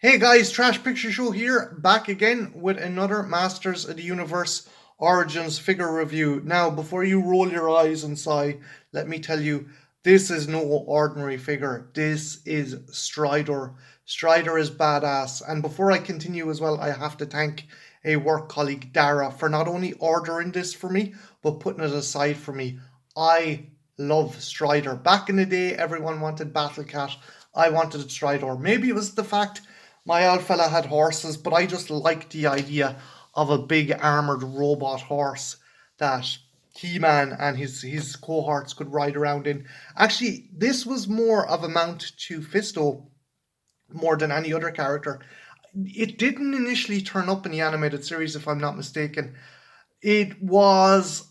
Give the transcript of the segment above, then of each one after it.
Hey guys, Trash Picture Show here, back again with another Masters of the Universe Origins figure review. Now, before you roll your eyes and sigh, let me tell you, this is no ordinary figure. This is Stridor. Stridor is badass. And before I continue as well, I have to thank a work colleague, Dara, for not only ordering this for me, but putting it aside for me. I love Stridor. Back in the day, everyone wanted Battle Cat. I wanted Stridor. Maybe it was the fact my old fella had horses, but I just liked the idea of a big armored robot horse that He-Man and his cohorts could ride around in. Actually, this was more of a mount to Fisto more than any other character. It didn't initially turn up in the animated series, if I'm not mistaken. It was,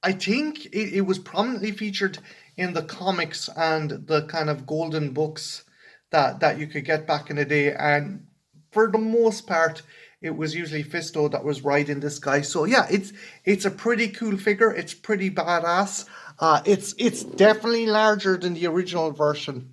I think, it was prominently featured in the comics and the kind of golden books that you could get back in the day. And for the most part, it was usually Fisto that was riding this guy. So yeah, it's a pretty cool figure. It's pretty badass. It's definitely larger than the original version.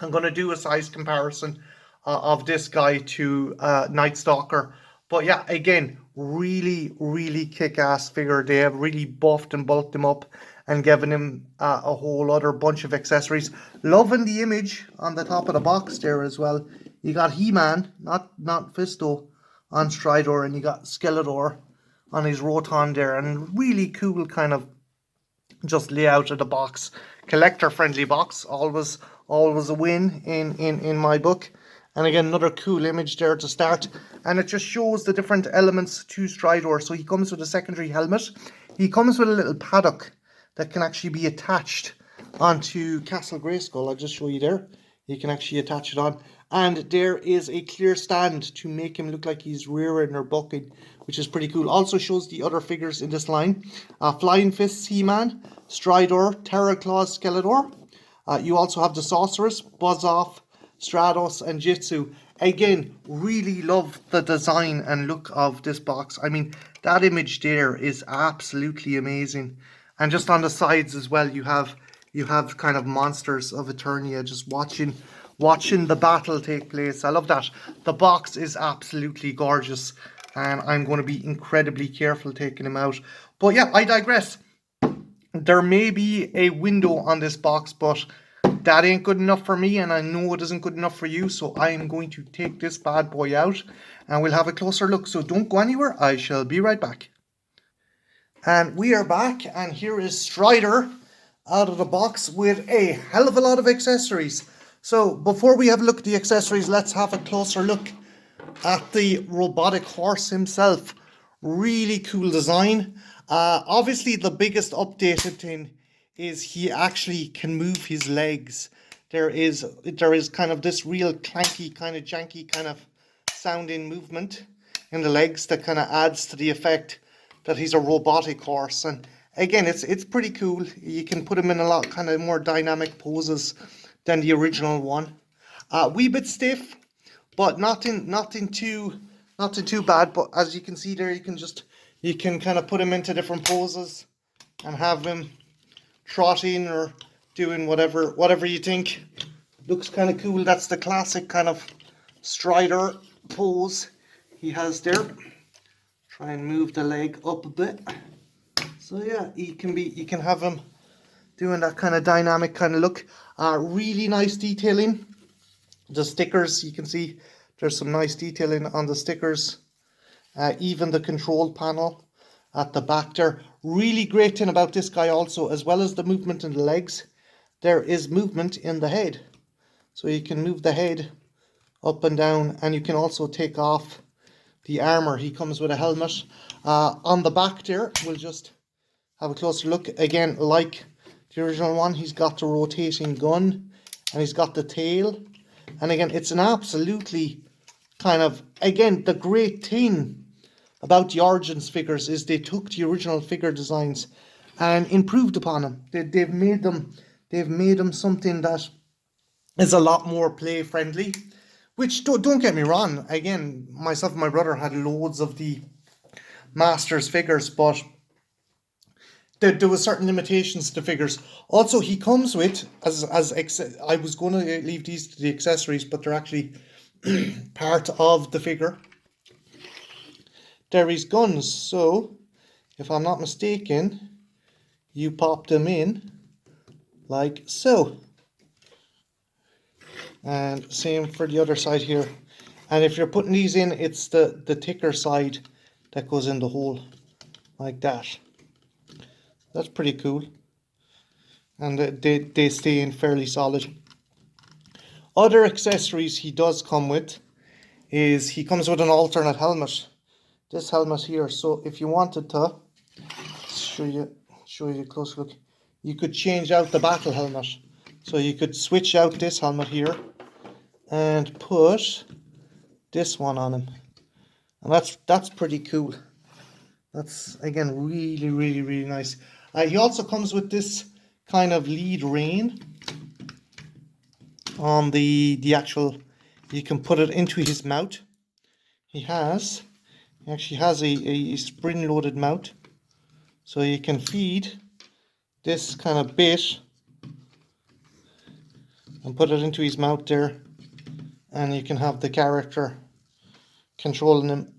I'm going to do a size comparison of this guy to Night Stalker. But yeah, again, really kick-ass figure. They have really buffed and bulked him up and given him a whole other bunch of accessories. Loving the image on the top of the box there as well. You got He-Man, not Fisto, on Stridor, and you got Skeletor on his Roton there, and really cool kind of just layout of the box. Collector friendly box, always a win in my book. And again, another cool image there to start, and it just shows the different elements to Stridor. So he comes with a secondary helmet. He comes with a little paddock that can actually be attached onto Castle Grayskull. I'll just show you there. You can actually attach it on. And there is a clear stand to make him look like he's rearing or bucking, which is pretty cool. Also shows the other figures in this line. Flying Fists He-Man, Stridor, Terraclaws Skeletor. You also have the Sorceress, Buzz-Off, Stratos, and Jitsu. Again, really love the design and look of this box. I mean, that image there is absolutely amazing. And just on the sides as well, you have kind of monsters of Eternia just watching the battle take place. I love that. The box is absolutely gorgeous, and I'm going to be incredibly careful taking him out. But yeah, I digress. There may be a window on this box, but that ain't good enough for me, and I know it isn't good enough for you, so I am going to take this bad boy out, and we'll have a closer look. So don't go anywhere. I shall be right back. And we are back, and here is Stridor out of the box with a hell of a lot of accessories. So before we have a look at the accessories, let's have a closer look at the robotic horse himself. Really cool design. Obviously the biggest updated thing is he actually can move his legs. There is kind of this real clanky, kind of janky, kind of sounding movement in the legs that kind of adds to the effect that he's a robotic horse. And again, it's pretty cool. You can put him in a lot kind of more dynamic poses than the original one. Wee bit stiff, but nothing too bad. But as you can see there, you can kind of put him into different poses and have him trotting or doing whatever you think looks kind of cool. That's the classic kind of Stridor pose he has there. Try and move the leg up a bit. So yeah, you can have him doing that kind of dynamic kind of look. Really nice detailing. The stickers, you can see there's some nice detailing on the stickers. Even the control panel at the back there. Really great thing about this guy also, as well as the movement in the legs, there is movement in the head. So you can move the head up and down, and you can also take off the armor. He comes with a helmet. On the back there, we'll just have a closer look. Again, like the original one, he's got the rotating gun, and he's got the tail. And again, it's an absolutely kind of, again, the great thing about the Origins figures is they took the original figure designs and improved upon them. They've made them something that is a lot more play friendly. Which, don't get me wrong, again, myself and my brother had loads of the Masters figures, but there was certain limitations to the figures. Also, he comes with, I was going to leave these to the accessories, but they're actually part of the figure. They're his guns, so if I'm not mistaken, you pop them in like so. And same for the other side here. And if you're putting these in, it's the thicker side that goes in the hole, like that. That's pretty cool. And they stay in fairly solid. Other accessories he does come with is he comes with an alternate helmet. This helmet here. So if you wanted to show you a close look, you could change out the battle helmet. So you could switch out this helmet here and put this one on him, and that's pretty cool. That's again really nice. He also comes with this kind of lead rein on the actual. You can put it into his mouth. He actually has a spring loaded mouth, so you can feed this kind of bit and put it into his mouth there, and you can have the character controlling him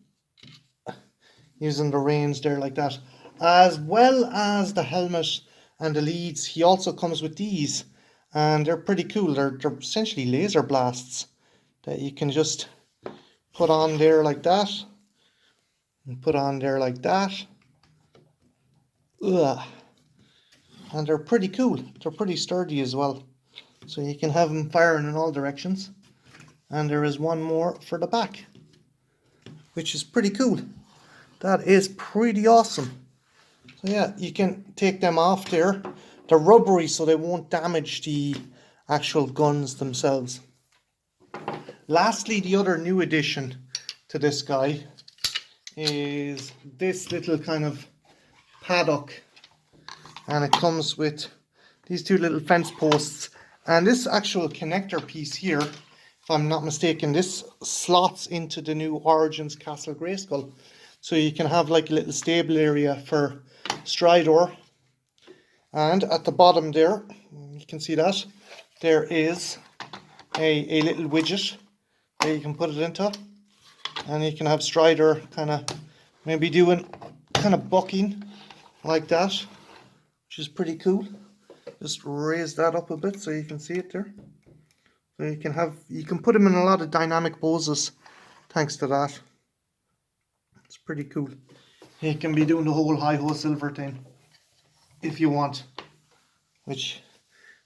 using the reins there like that, as well as the helmet and the leads. He also comes with these, and they're pretty cool. They're essentially laser blasts that you can just put on there like that and put on there like that. Ugh. And they're pretty cool. They're pretty sturdy as well, so you can have them firing in all directions. And there is one more for the back, which is pretty cool. That is pretty awesome. So yeah, you can take them off there. They're rubbery, so they won't damage the actual guns themselves. Lastly, the other new addition to this guy is this little kind of paddock, and it comes with these two little fence posts, and this actual connector piece here, if I'm not mistaken, this slots into the new Origins Castle Grayskull. So you can have like a little stable area for Stridor. And at the bottom there, you can see that, there is a little widget that you can put it into. And you can have Stridor kind of maybe doing kind of bucking like that, which is pretty cool. Just raise that up a bit so you can see it there. So you can put him in a lot of dynamic poses thanks to that. It's pretty cool. You can be doing the whole hi-ho silver thing if you want, which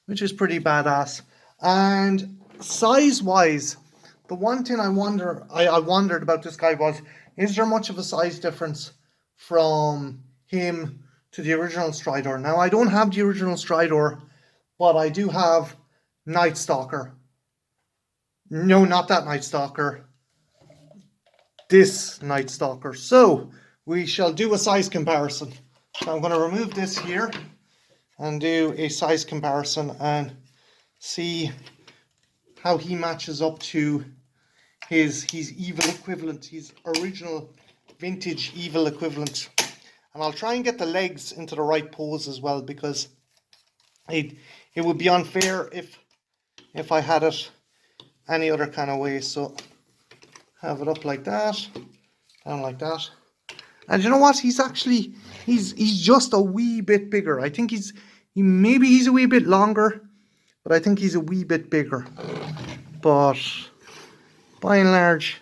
is pretty badass. And size-wise, the one thing I wondered about this guy was, is there much of a size difference from him to the original Stridor? Now, I don't have the original Stridor, but I do have Night Stalker. No, not that Night Stalker. This Night Stalker. So we shall do a size comparison. So I'm going to remove this here and do a size comparison and see how he matches up to his evil equivalent, his original vintage evil equivalent. And I'll try and get the legs into the right pose as well, because it would be unfair if I had it any other kind of way. So have it up like that, down like that. And you know what? He's just a wee bit bigger. I think maybe he's a wee bit longer, but I think he's a wee bit bigger. But by and large,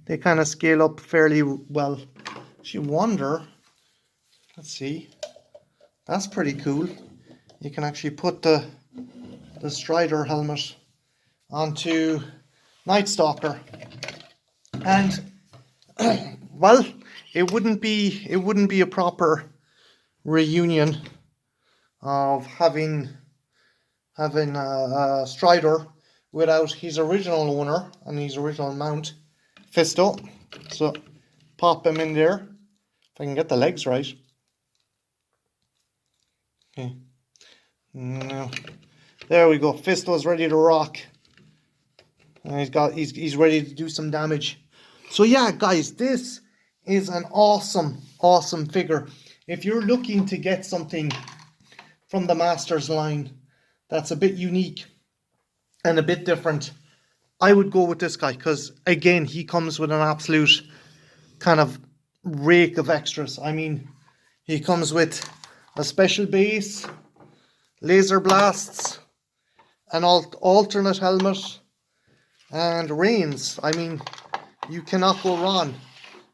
they kind of scale up fairly well. You wonder, let's see, that's pretty cool. You can actually put the Stridor helmet onto Night Stalker. And well, it wouldn't be a proper reunion of having Stridor without his original owner and his original mount, Fisto. So pop him in there, if I can get the legs right. Okay, now there we go. Fisto's ready to rock, and he's ready to do some damage. So yeah, guys, this is an awesome figure. If you're looking to get something from the Masters line that's a bit unique and a bit different, I would go with this guy because, again, he comes with an absolute kind of rake of extras. I mean, he comes with a special base, laser blasts, an alternate helmet, and reins. I mean, you cannot go wrong.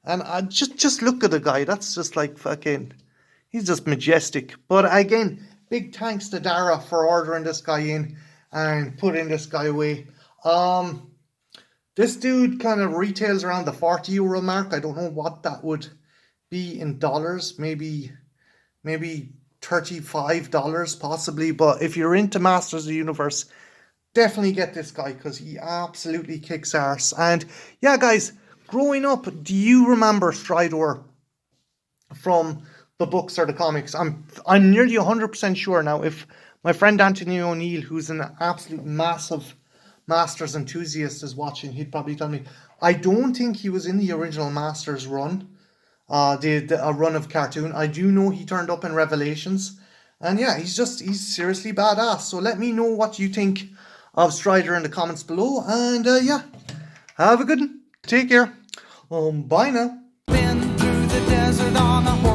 And just look at the guy. That's just like fucking. He's just majestic. But again, big thanks to Dara for ordering this guy in and putting this guy away. This dude kind of retails around the €40 mark. I don't know what that would be in dollars. Maybe $35 possibly. But if you're into Masters of the Universe, definitely get this guy because he absolutely kicks arse. And yeah, guys, growing up, do you remember Stridor from the books or the comics? I'm nearly 100% sure now. If my friend Anthony O'Neill, who's an absolute massive Masters enthusiast, is watching, he'd probably tell me. I don't think he was in the original Masters run, a run of cartoon. I do know he turned up in Revelations, and yeah, he's seriously badass. So let me know what you think of Stridor in the comments below, and yeah, have a good one. Take care. Bye now. Been through the desert on a horse.